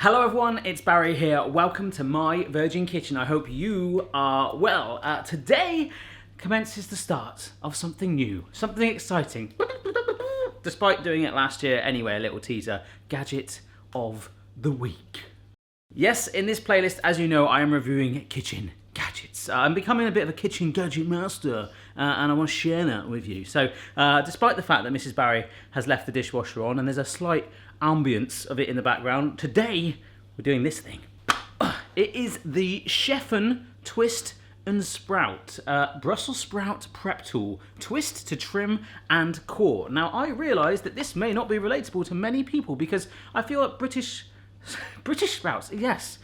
Hello everyone, it's Barry here. Welcome to my Virgin Kitchen. I hope you are well. Today commences the start of something new, something exciting. Despite doing it last year anyway, a little teaser. Gadget of the Week. Yes, in this playlist, as you know, I am reviewing kitchen gadgets. I'm becoming a bit of a kitchen gadget master, and I want to share that with you. So, despite the fact that Mrs. Barry has left the dishwasher on and there's a slight ambience of it in the background, today we're doing this thing. It is the Chef'n Twist and Sprout Brussels sprout prep tool, twist to trim and core. Now, I realise that this may not be relatable to many people because I feel like British sprouts, yes,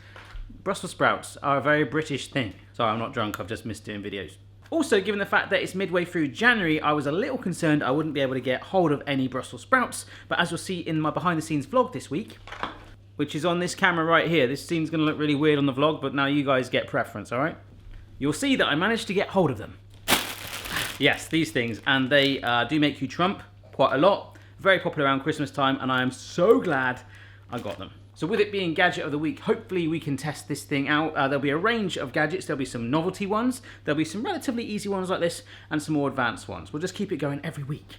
Brussels sprouts are a very British thing. Sorry, I'm not drunk, I've just missed doing videos. Also, given the fact that it's midway through January, I was a little concerned I wouldn't be able to get hold of any Brussels sprouts, but as you'll see in my behind the scenes vlog this week, which is on this camera right here, this scene's going to look really weird on the vlog, but now you guys get preference, alright? You'll see that I managed to get hold of them. Yes, these things, and they do make you trump quite a lot. Very popular around Christmas time, and I am so glad I got them. So with it being Gadget of the Week, hopefully we can test this thing out. There'll be a range of gadgets. There'll be some novelty ones. There'll be some relatively easy ones like this, and some more advanced ones. We'll just keep it going every week.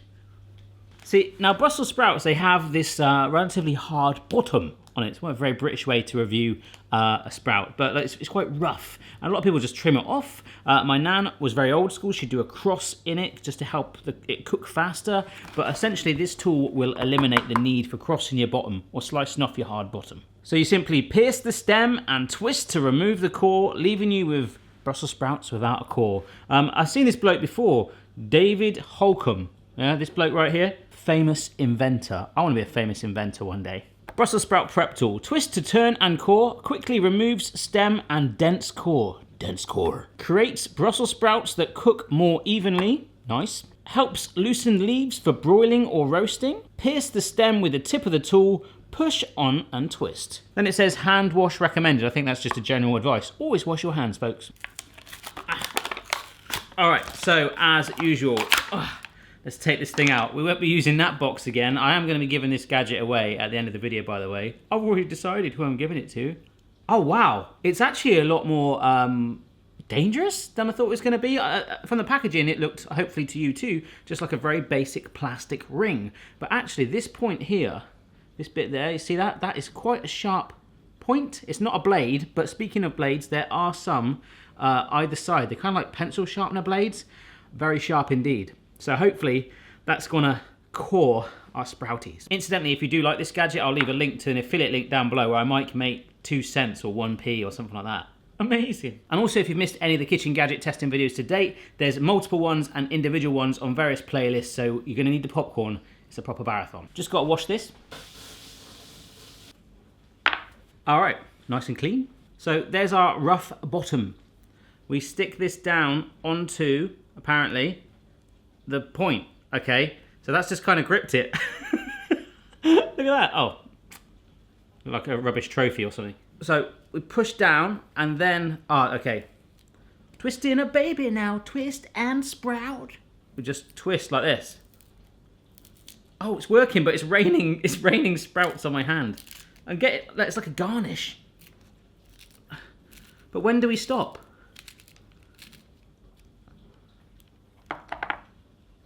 See, now Brussels sprouts, they have this relatively hard bottom on it. It's a very British way to review a sprout, but it's quite rough. And a lot of people just trim it off. My nan was very old school. She'd do a cross in it just to help it cook faster. But essentially, this tool will eliminate the need for crossing your bottom or slicing off your hard bottom. So you simply pierce the stem and twist to remove the core, leaving you with Brussels sprouts without a core. I've seen this bloke before, David Holcomb. Yeah, this bloke right here, famous inventor. I want to be a famous inventor one day. Brussels sprout prep tool. Twist to turn and core. Quickly removes stem and dense core. Dense core. Creates Brussels sprouts that cook more evenly. Nice. Helps loosen leaves for broiling or roasting. Pierce the stem with the tip of the tool. Push on and twist. Then it says hand wash recommended. I think that's just a general advice. Always wash your hands, folks. Alright, so as usual, let's take this thing out. We won't be using that box again. I am going to be giving this gadget away at the end of the video, by the way. I've already decided who I'm giving it to. Oh, wow. It's actually a lot more dangerous than I thought it was going to be. From the packaging, it looked, hopefully to you too, just like a very basic plastic ring. But actually, this point here, this bit there, you see that? That is quite a sharp point. It's not a blade, but speaking of blades, there are some either side. They're kind of like pencil sharpener blades. Very sharp indeed. So hopefully that's gonna core our sprouties. Incidentally, if you do like this gadget, I'll leave a link to an affiliate link down below where I might make 2 cents or 1p or something like that. Amazing. And also, if you've missed any of the kitchen gadget testing videos to date, there's multiple ones and individual ones on various playlists, so you're gonna need the popcorn. It's a proper marathon. Just gotta wash this. All right, nice and clean. So there's our rough bottom. We stick this down onto, apparently, the point. Okay, so that's just kind of gripped it. Look at that. Oh, like a rubbish trophy or something. So we push down and then, okay. Twisting a baby now, twist and sprout. We just twist like this. Oh, it's working, but it's raining sprouts on my hand. And get it, it's like a garnish. But when do we stop?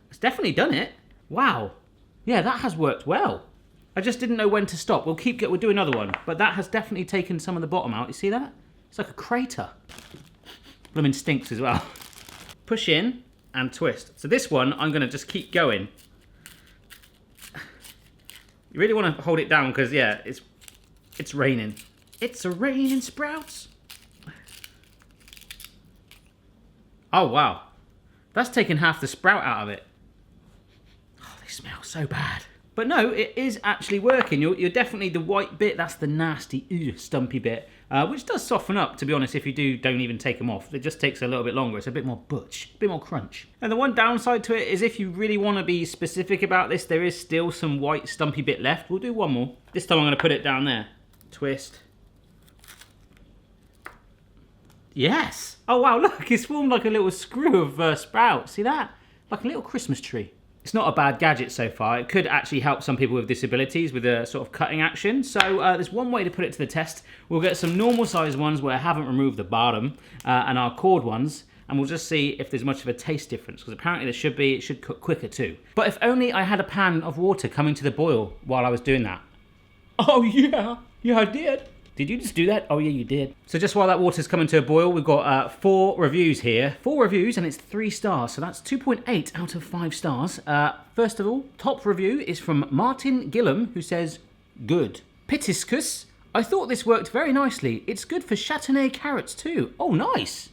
It's definitely done it. Wow. Yeah, that has worked well. I just didn't know when to stop. We'll do another one. But that has definitely taken some of the bottom out. You see that? It's like a crater. Blooming stinks as well. Push in and twist. So this one, I'm gonna just keep going. You really want to hold it down because, yeah, it's raining. It's a raining sprouts. Oh, wow. That's taken half the sprout out of it. Oh, they smell so bad. But no, it is actually working. You're definitely the white bit. That's the nasty, stumpy bit, which does soften up, to be honest, if you don't even take them off. It just takes a little bit longer. It's a bit more butch, a bit more crunch. And the one downside to it is if you really want to be specific about this, there is still some white, stumpy bit left. We'll do one more. This time I'm going to put it down there. Twist. Yes. Oh, wow, look, it's formed like a little screw of sprout. See that? Like a little Christmas tree. It's not a bad gadget so far. It could actually help some people with disabilities with a sort of cutting action. So there's one way to put it to the test. We'll get some normal size ones where I haven't removed the bottom and our cord ones, and we'll just see if there's much of a taste difference, because apparently there should be. It should cook quicker too. But if only I had a pan of water coming to the boil while I was doing that. Oh yeah, I did. Did you just do that? Oh yeah, you did. So just while that water's coming to a boil, we've got 4 reviews here. 4 reviews, and it's 3 stars, so that's 2.8 out of 5 stars. First of all, top review is from Martin Gillum, who says, good. Pitiscus, I thought this worked very nicely. It's good for châtenay carrots too. Oh, nice.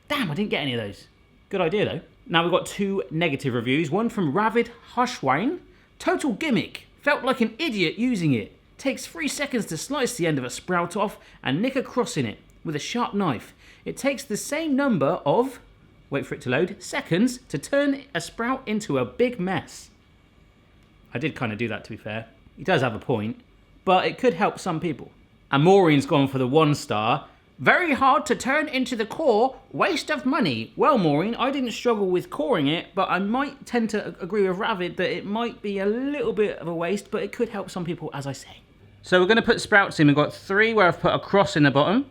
Damn, I didn't get any of those. Good idea though. Now we've got 2 negative reviews. One from Ravid Harshwain. Total gimmick. Felt like an idiot using it. Takes 3 seconds to slice the end of a sprout off and nick a cross in it with a sharp knife. It takes the same number of, wait for it to load, seconds to turn a sprout into a big mess. I did kind of do that, to be fair. He does have a point, but it could help some people. And Maureen's gone for the 1 star. Very hard to turn into the core, waste of money. Well, Maureen, I didn't struggle with coring it, but I might tend to agree with Ravid that it might be a little bit of a waste, but it could help some people, as I say. So we're going to put sprouts in. We've got 3 where I've put a cross in the bottom.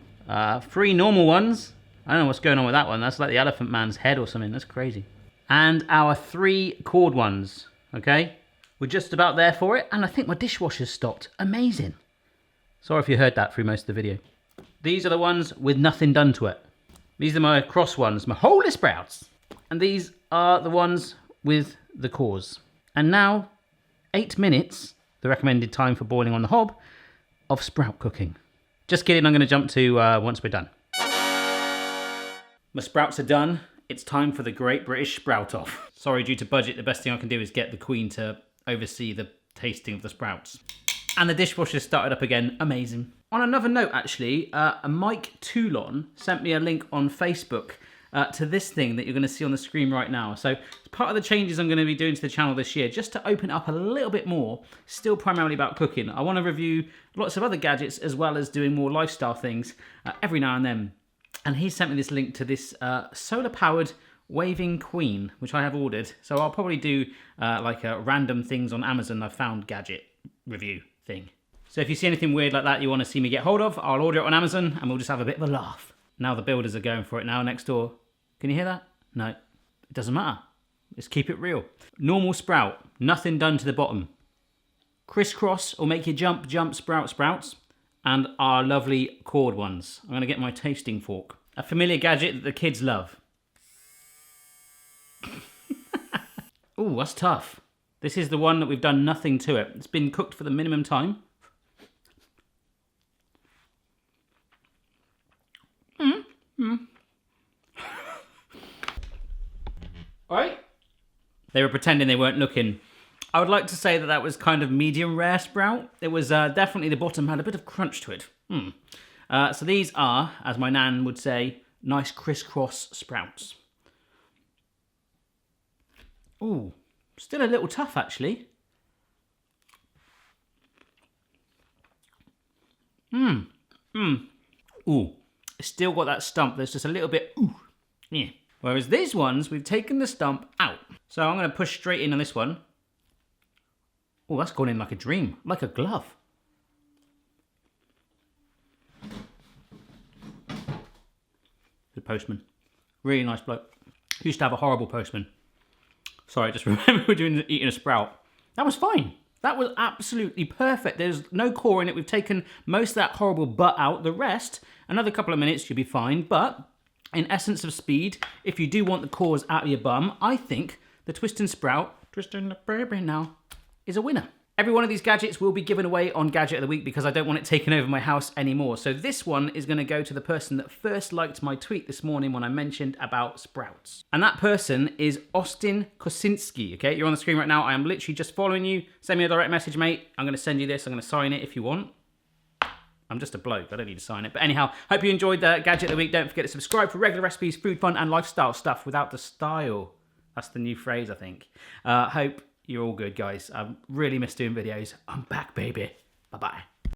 3 normal ones. I don't know what's going on with that one. That's like the Elephant Man's head or something. That's crazy. And our 3 cord ones. Okay? We're just about there for it. And I think my dishwasher's stopped. Amazing. Sorry if you heard that through most of the video. These are the ones with nothing done to it. These are my cross ones. My holy sprouts. And these are the ones with the cores. And now, 8 minutes... the recommended time for boiling on the hob of sprout cooking. Just kidding, I'm going to jump to once we're done. My sprouts are done. It's time for the Great British Sprout Off. Sorry, due to budget, the best thing I can do is get the Queen to oversee the tasting of the sprouts. And the dishwasher started up again. Amazing. On another note, actually, Mike Toulon sent me a link on Facebook to this thing that you're going to see on the screen right now. So it's part of the changes I'm going to be doing to the channel this year, just to open up a little bit more, still primarily about cooking. I want to review lots of other gadgets as well as doing more lifestyle things every now and then. And he sent me this link to this solar-powered waving queen, which I have ordered. So I'll probably do like a random things on Amazon I found gadget review thing. So if you see anything weird like that you want to see me get hold of, I'll order it on Amazon and we'll just have a bit of a laugh. Now the builders are going for it now next door. Can you hear that? No, it doesn't matter. Let's keep it real. Normal sprout, nothing done to the bottom. Crisscross will make you jump, sprouts. And our lovely cord ones. I'm going to get my tasting fork. A familiar gadget that the kids love. Ooh, that's tough. This is the one that we've done nothing to it. It's been cooked for the minimum time. Right? They were pretending they weren't looking. I would like to say that that was kind of medium rare sprout. It was definitely, the bottom had a bit of crunch to it. So these are, as my nan would say, nice crisscross sprouts. Ooh, still a little tough actually. Ooh, it's still got that stump. There's just a little bit, yeah. Whereas these ones, we've taken the stump out. So I'm going to push straight in on this one. Oh, that's gone in like a dream, like a glove. The postman. Really nice bloke. Used to have a horrible postman. Sorry, I just remember eating a sprout. That was fine. That was absolutely perfect. There's no core in it. We've taken most of that horrible butt out. The rest, another couple of minutes, you'll be fine. But in essence of speed, if you do want the cores out of your bum, I think the Twist and Sprout, twisting the baby now, is a winner. Every one of these gadgets will be given away on Gadget of the Week because I don't want it taken over my house anymore. So this one is going to go to the person that first liked my tweet this morning when I mentioned about sprouts. And that person is Austin Kosinski, okay? You're on the screen right now. I am literally just following you. Send me a direct message, mate. I'm going to send you this. I'm going to sign it if you want. I'm just a bloke. I don't need to sign it. But anyhow, hope you enjoyed the Gadget of the Week. Don't forget to subscribe for regular recipes, food, fun, and lifestyle stuff without the style. That's the new phrase, I think. Hope you're all good, guys. I really miss doing videos. I'm back, baby. Bye-bye.